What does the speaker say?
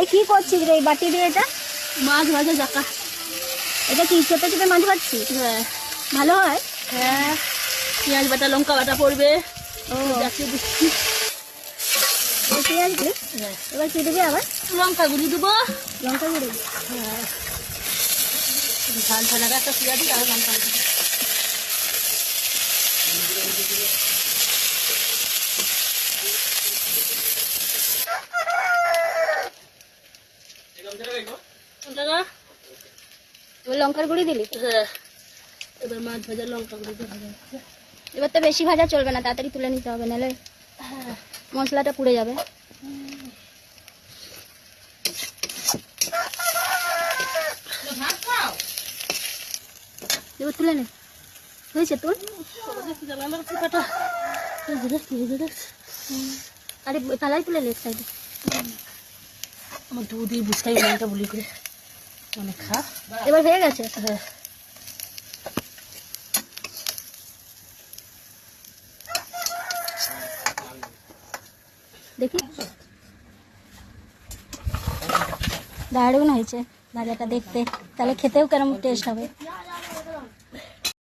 এই কি করছিস রে এই বাটি দিয়ে? এটা মাছ ভাজা জাকা। এটা কি চেপে চেপে মাছ ভাজছিস? হ্যাঁ ভালো হয়। হ্যাঁ, পেঁয়াজ বাটা লঙ্কা বাটা পড়বে। ও জাকিয়ে দিচ্ছি। এই পেঁয়াজ দিলি, হ্যাঁ, এবার কি দিবি আবার? লঙ্কা গুঁড়ি দেবো। লঙ্কা গুঁড়ো। হ্যাঁ, ঝাল ঝাল একটা পেঁয়াজ দিই, তাহলে লঙ্কা গুঁড়ি। এবার লঙ্কার গুঁড়ি দিলি। হ্যাঁ, এবার মাছ ভাজা লঙ্কা গুঁড়ি দিয়ে ভাজা হচ্ছে। এবার তো বেশি ভাজা চলবে না, তাড়াতাড়ি তুলে নিতে হবে, নাহলে হ্যাঁ, মশলাটা পুড়ে যাবে। এবার তুলে নে। হয়েছে তোর? আরে থালায় তুলে নে সাইডে। আমার দুধ দিয়ে বুঝতেই লঙ্কা বলি করে অনেক খা। এবার হয়ে গেছে। হ্যাঁ, দেখি দারুণ হয়েছে ভাজাটা দেখতে, তাহলে খেতেও কেরম টেস্ট হবে।